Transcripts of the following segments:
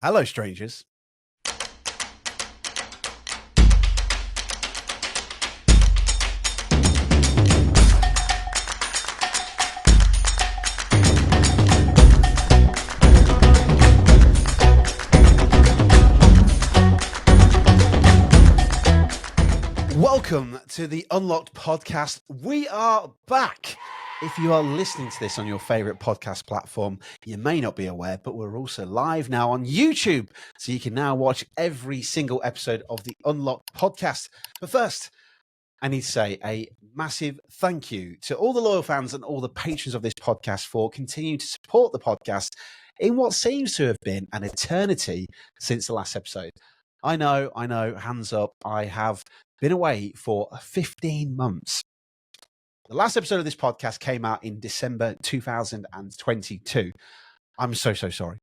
Hello, strangers. Welcome to the Unlocked podcast. We are back. If you are listening to this on your favorite podcast platform, you may not be aware, but we're also live now on YouTube. So you can now watch every single episode of the Unlocked podcast. But first, I need to say a massive thank you to all the loyal fans and all the patrons of this podcast for continuing to support the podcast in what seems to have been an eternity since the last episode. I know, hands up, I have been away for 15 months. The last episode of this podcast came out in December 2022. I'm so sorry.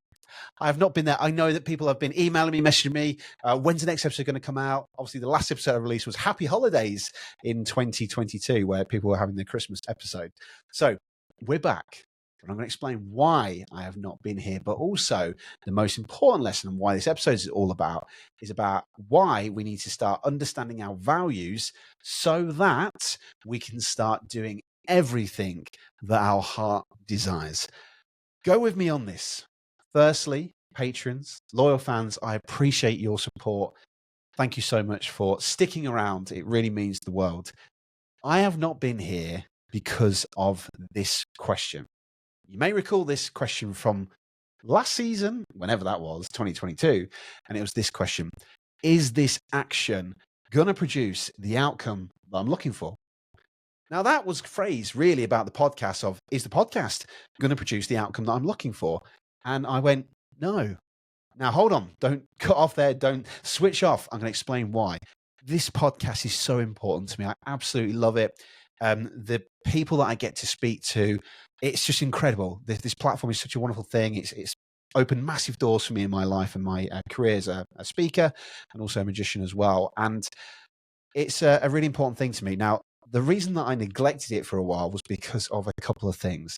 I have not been there. I know that people have been emailing me, messaging me. When's the next episode going to come out? Obviously, the last episode I released was Happy Holidays in 2022, where people were having their Christmas episode. So we're back. And I'm going to explain why I have not been here, but also the most important lesson and why this episode is all about is about why we need to start understanding our values so that we can start doing everything that our heart desires. Go with me on this. Firstly, patrons, loyal fans, I appreciate your support. Thank you so much for sticking around. It really means the world. I have not been here because of this question. You may recall this question from last season, whenever that was, 2022, and it was this question: is this action going to produce the outcome that I'm looking for? Now, that was phrased really about the podcast of, is the podcast going to produce the outcome that I'm looking for? And I went, no. Now, hold on. Don't cut off there. Don't switch off. I'm going to explain why. This podcast is so important to me. I absolutely love it. The people that I get to speak to, it's just incredible. This platform is such a wonderful thing. It's opened massive doors for me in my life and my career as a speaker and also a magician as well. And it's a really important thing to me. Now, the reason that I neglected it for a while was because of a couple of things.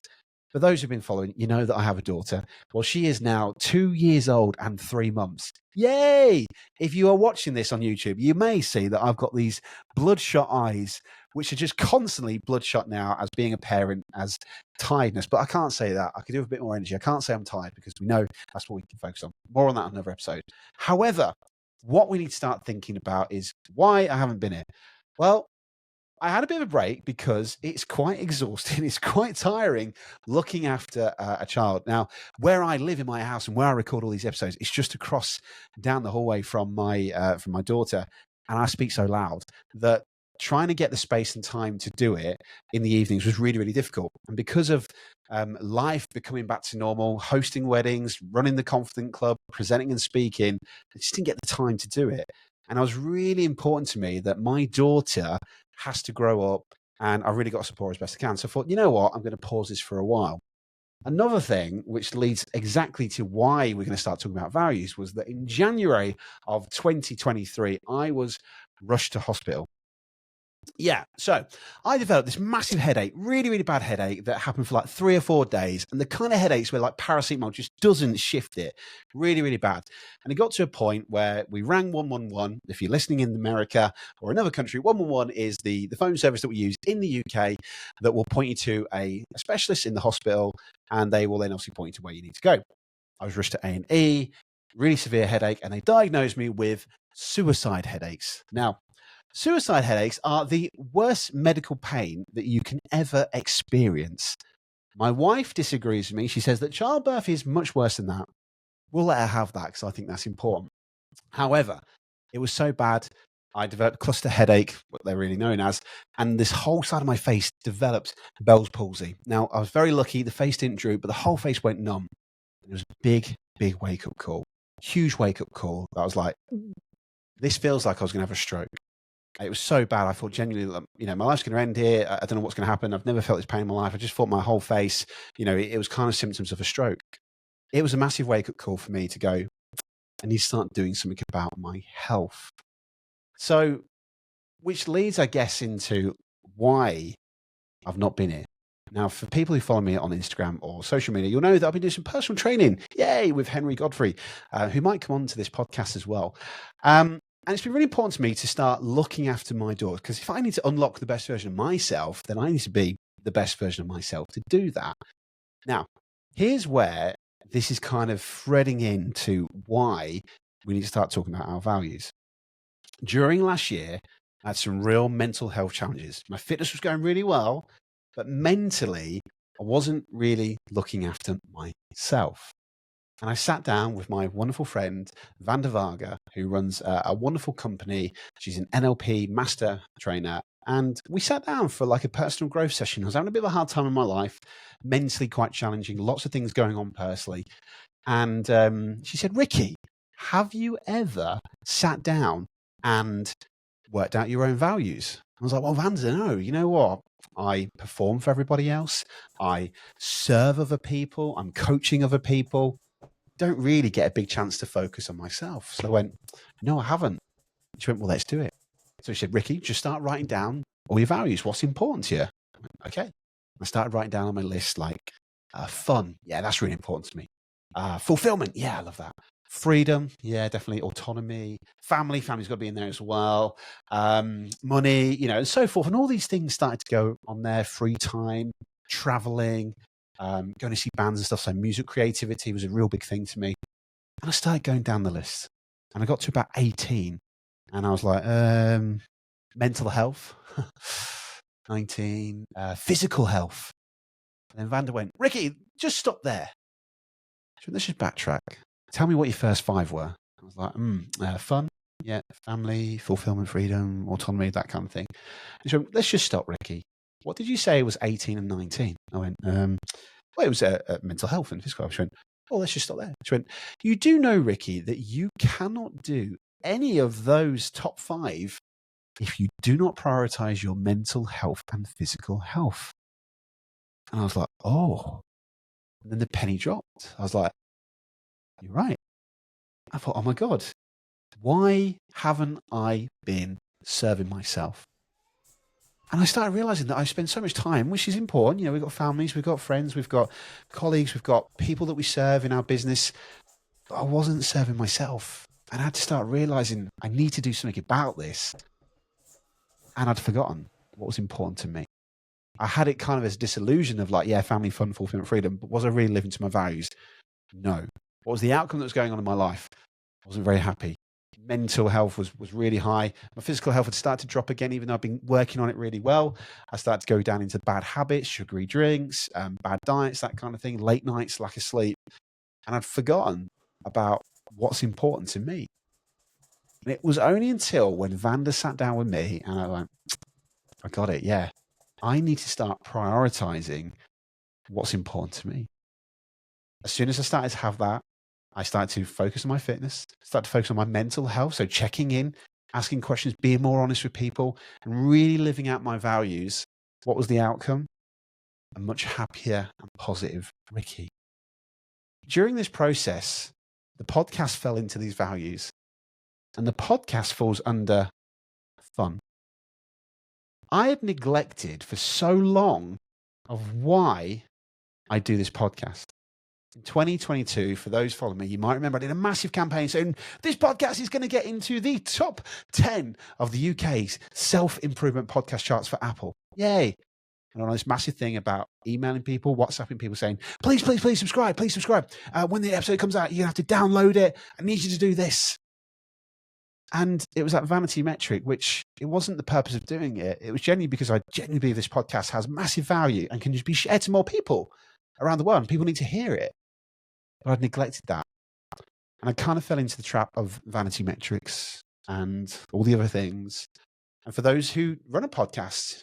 For those who've been following, you know that I have a daughter. Well, she is now 2 years old and 3 months. Yay! If you are watching this on YouTube, you may see that I've got these bloodshot eyes, which are just constantly bloodshot now as being a parent, as tiredness. But I can't say that. I could do with a bit more energy. I can't say I'm tired because we know that's what we can focus on. More on that on another episode. However, what we need to start thinking about is why I haven't been here. Well, I had a bit of a break because it's quite exhausting. It's quite tiring looking after a child. Now, where I live in my house and where I record all these episodes, it's just across down the hallway from my daughter. And I speak so loud that trying to get the space and time to do it in the evenings was really, really difficult. And because of life becoming back to normal, hosting weddings, running the Confident Club, presenting and speaking, I just didn't get the time to do it. And it was really important to me that my daughter has to grow up, and I really got to support her as best I can. So I thought, you know what, I'm going to pause this for a while. Another thing, which leads exactly to why we're going to start talking about values, was that in January of 2023, I was rushed to hospital. Yeah, so I developed this massive headache, really, really bad headache that happened for like 3 or 4 days. And the kind of headaches where like paracetamol just doesn't shift it. Really, really bad. And it got to a point where we rang 111. If you're listening in America or another country, 111 is the phone service that we use in the UK that will point you to a specialist in the hospital, and they will then obviously point you to where you need to go. I was rushed to A&E, really severe headache, and they diagnosed me with suicide headaches. Now, suicide headaches are the worst medical pain that you can ever experience. My wife disagrees with me. She says that childbirth is much worse than that. We'll let her have that because I think that's important. However, it was so bad, I developed cluster headache, what they're really known as, and this whole side of my face developed Bell's palsy. Now, I was very lucky. The face didn't droop, but the whole face went numb. It was a big, big wake-up call. Huge wake-up call. I was like, this feels like I was going to have a stroke. It was so bad. I thought genuinely, my life's going to end here. I don't know what's going to happen. I've never felt this pain in my life. I just thought my whole face, it was kind of symptoms of a stroke. It was a massive wake-up call for me to go, I need to start doing something about my health. So, which leads, I guess, into why I've not been here. Now, for people who follow me on Instagram or social media, you'll know that I've been doing some personal training, yay, with Henry Godfrey, who might come on to this podcast as well. And it's been really important to me to start looking after my daughters, because if I need to unlock the best version of myself, then I need to be the best version of myself to do that. Now, here's where this is kind of threading into why we need to start talking about our values. During last year, I had some real mental health challenges. My fitness was going really well, but mentally, I wasn't really looking after myself. And I sat down with my wonderful friend, Vanda Varga, who runs a wonderful company. She's an NLP master trainer. And we sat down for like a personal growth session. I was having a bit of a hard time in my life, mentally quite challenging, lots of things going on personally. And she said, Ricky, have you ever sat down and worked out your own values? I was like, well, Vanda, no, you know what? I perform for everybody else. I serve other people. I'm coaching other people. Don't really get a big chance to focus on myself. So I went, no, I haven't. She went, well, let's do it. So she said, Ricky, just start writing down all your values. What's important to you? I went, okay. I started writing down on my list, like fun. Yeah, that's really important to me. Fulfillment. Yeah, I love that. Freedom. Yeah, definitely. Autonomy. Family's got to be in there as well. Money, and so forth. And all these things started to go on there. Free time, traveling, going to see bands and stuff. So music creativity was a real big thing to me. And I started going down the list. And I got to about 18. And I was like, mental health, 19, physical health. And then Vanda went, Ricky, just stop there. She went, let's just backtrack. Tell me what your first 5 were. I was like, fun, yeah, family, fulfillment, freedom, autonomy, that kind of thing. And she went, let's just stop, Ricky. What did you say was 18 and 19? I went, well, it was mental health and physical health. She went, oh, let's just stop there. She went, you do know, Ricky, that you cannot do any of those top 5 if you do not prioritize your mental health and physical health. And I was like, oh. And then the penny dropped. I was like, you're right. I thought, oh my God, why haven't I been serving myself? And I started realizing that I spend so much time, which is important. We've got families, we've got friends, we've got colleagues, we've got people that we serve in our business. But I wasn't serving myself. And I had to start realizing I need to do something about this. And I'd forgotten what was important to me. I had it kind of as disillusion of like, yeah, family, fun, fulfillment, freedom. But was I really living to my values? No. What was the outcome that was going on in my life? I wasn't very happy. Mental health was really high. My physical health had started to drop again, even though I've been working on it really well. I started to go down into bad habits, sugary drinks, bad diets, that kind of thing, late nights, lack of sleep. And I'd forgotten about what's important to me. And it was only until when Vanda sat down with me and I went, I got it. Yeah. I need to start prioritizing what's important to me. As soon as I started to have that, I started to focus on my fitness, start to focus on my mental health. So checking in, asking questions, being more honest with people, and really living out my values. What was the outcome? A much happier and positive Ricky. During this process, the podcast fell into these values, and the podcast falls under fun. I had neglected for so long of why I do this podcast. In 2022, for those following me, you might remember I did a massive campaign saying this podcast is going to get into the top 10 of the UK's self-improvement podcast charts for Apple. Yay. And on this massive thing about emailing people, WhatsApping people saying, please subscribe, please subscribe. When the episode comes out, you're going to have to download it. I need you to do this. And it was that vanity metric, which it wasn't the purpose of doing it. It was genuinely because I genuinely believe this podcast has massive value and can just be shared to more people around the world. And people need to hear it. But I'd neglected that. And I kind of fell into the trap of vanity metrics and all the other things. And for those who run a podcast,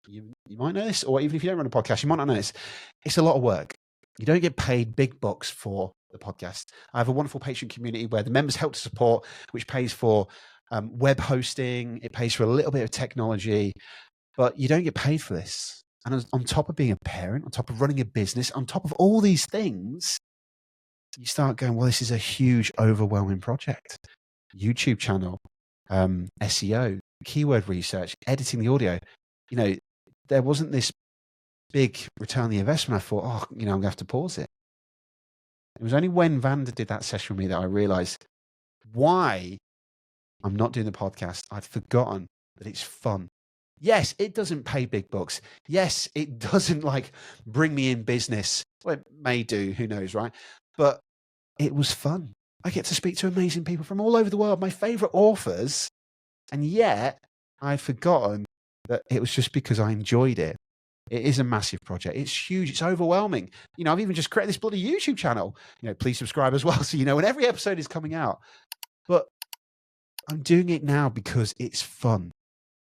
you might know this, or even if you don't run a podcast, you might not know this. It's a lot of work. You don't get paid big bucks for the podcast. I have a wonderful Patron community where the members help to support, which pays for web hosting. It pays for a little bit of technology, but you don't get paid for this. And on top of being a parent, on top of running a business, on top of all these things, you start going, well, this is a huge, overwhelming project. YouTube channel, SEO, keyword research, editing the audio. There wasn't this big return on the investment, I thought, oh, I'm going to have to pause it. It was only when Vanda did that session with me that I realized why I'm not doing the podcast. I'd forgotten that it's fun. Yes, it doesn't pay big bucks. Yes, it doesn't bring me in business. Well, it may do, who knows, right? But it was fun. I get to speak to amazing people from all over the world, my favorite authors. And yet I've forgotten that it was just because I enjoyed it. It is a massive project. It's huge. It's overwhelming. I've even just created this bloody YouTube channel. Please subscribe as well, so you know when every episode is coming out. But I'm doing it now because it's fun.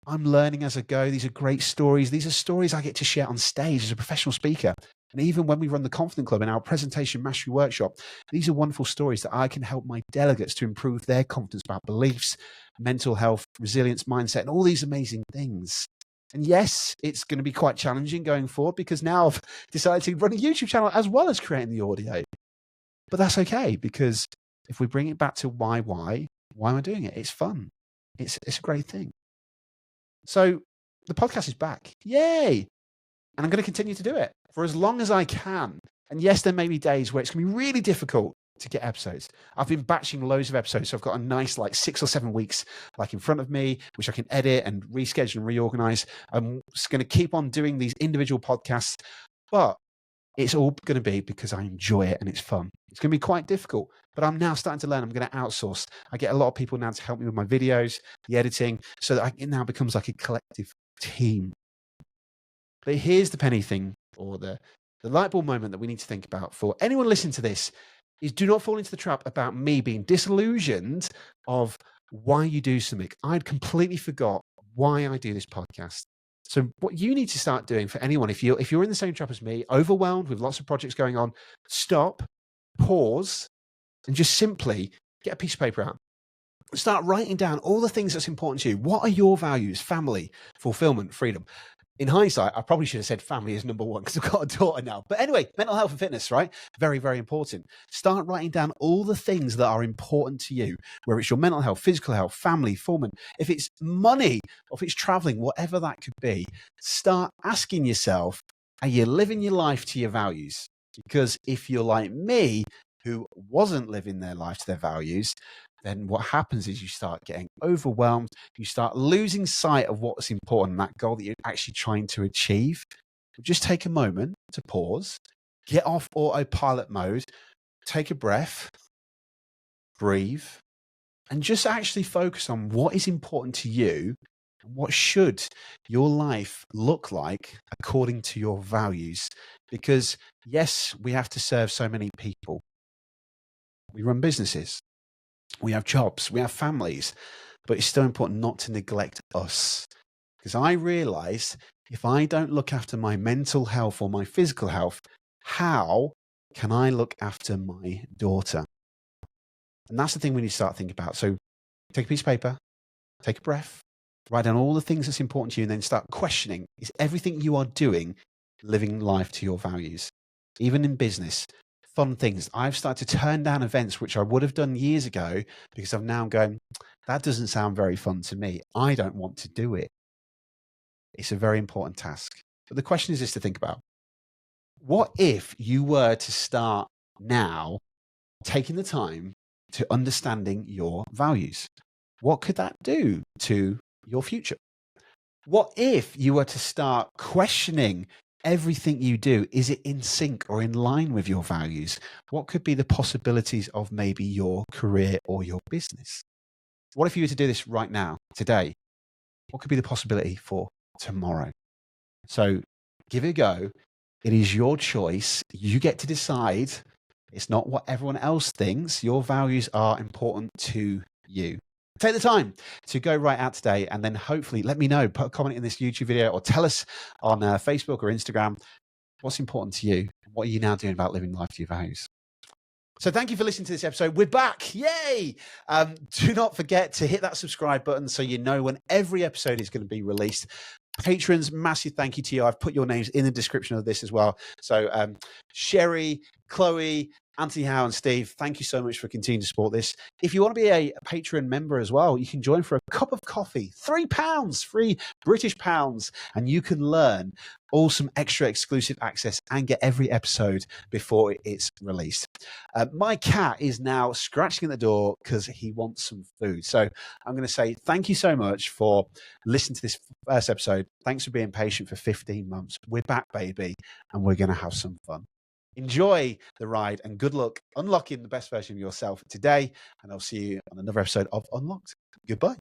I'm learning as I go. These are great stories. These are stories I get to share on stage as a professional speaker. And even when we run the Confident Club in our presentation mastery workshop, these are wonderful stories that I can help my delegates to improve their confidence about beliefs, mental health, resilience, mindset, and all these amazing things. And yes, it's going to be quite challenging going forward because now I've decided to run a YouTube channel as well as creating the audio. But that's okay, because if we bring it back to why am I doing it? It's fun. It's a great thing. So the podcast is back. Yay! And I'm going to continue to do it for as long as I can. And yes, there may be days where it's going to be really difficult to get episodes. I've been batching loads of episodes, so I've got a nice 6 or 7 weeks in front of me, which I can edit and reschedule and reorganize. I'm just going to keep on doing these individual podcasts, but it's all going to be because I enjoy it and it's fun. It's going to be quite difficult, but I'm now starting to learn. I'm going to outsource. I get a lot of people now to help me with my videos, the editing, so that it now becomes like a collective team. But here's the penny thing, or the light bulb moment that we need to think about for anyone listening to this, is do not fall into the trap about me being disillusioned of why you do something. I'd completely forgot why I do this podcast. So what you need to start doing for anyone, if you're in the same trap as me, overwhelmed with lots of projects going on, stop, pause, and just simply get a piece of paper out. Start writing down all the things that's important to you. What are your values? Family, fulfillment, freedom. In hindsight, I probably should have said family is number one because I've got a daughter now. But anyway, mental health and fitness, right? Very, very important. Start writing down all the things that are important to you, whether it's your mental health, physical health, family, fulfillment, if it's money, or if it's traveling, whatever that could be. Start asking yourself, are you living your life to your values? Because if you're like me, who wasn't living their life to their values, then what happens is you start getting overwhelmed. You start losing sight of what's important, that goal that you're actually trying to achieve. Just take a moment to pause, get off autopilot mode, take a breath, breathe, and just actually focus on what is important to you and what should your life look like according to your values. Because yes, we have to serve so many people. We run businesses. We have jobs, we have families, but it's still important not to neglect us. Because I realize if I don't look after my mental health or my physical health, how can I look after my daughter? And that's the thing we need to start thinking about. So take a piece of paper, take a breath, write down all the things that's important to you, and then start questioning, is everything you are doing living life to your values? Even in business. Fun things. I've started to turn down events which I would have done years ago because I'm now going, that doesn't sound very fun to me. I don't want to do it. It's a very important task. But the question is this to think about. What if you were to start now taking the time to understanding your values? What could that do to your future? What if you were to start questioning everything you do? Is it in sync or in line with your values? What could be the possibilities of maybe your career or your business? What if you were to do this right now, today? What could be the possibility for tomorrow? So give it a go. It is your choice. You get to decide. It's not what everyone else thinks. Your values are important to you. Take the time to go right out today, and then hopefully let me know, put a comment in this YouTube video, or tell us on Facebook or Instagram what's important to you. What are you now doing about living life to your values? So thank you for listening to this episode. We're back. Yay. Do not forget to hit that subscribe button so you know when every episode is going to be released. Patrons, massive thank you to you. I've put your names in the description of this as well. So Cheri, Chloe, Anthony Howe and Steve, thank you so much for continuing to support this. If you want to be a Patreon member as well, you can join for a cup of coffee, £3, free British pounds, and you can learn all some extra exclusive access and get every episode before it's released. My cat is now scratching at the door because he wants some food. So I'm going to say thank you so much for listening to this first episode. Thanks for being patient for 15 months. We're back, baby, and we're going to have some fun. Enjoy the ride and good luck unlocking the best version of yourself today. And I'll see you on another episode of Unlocked. Goodbye.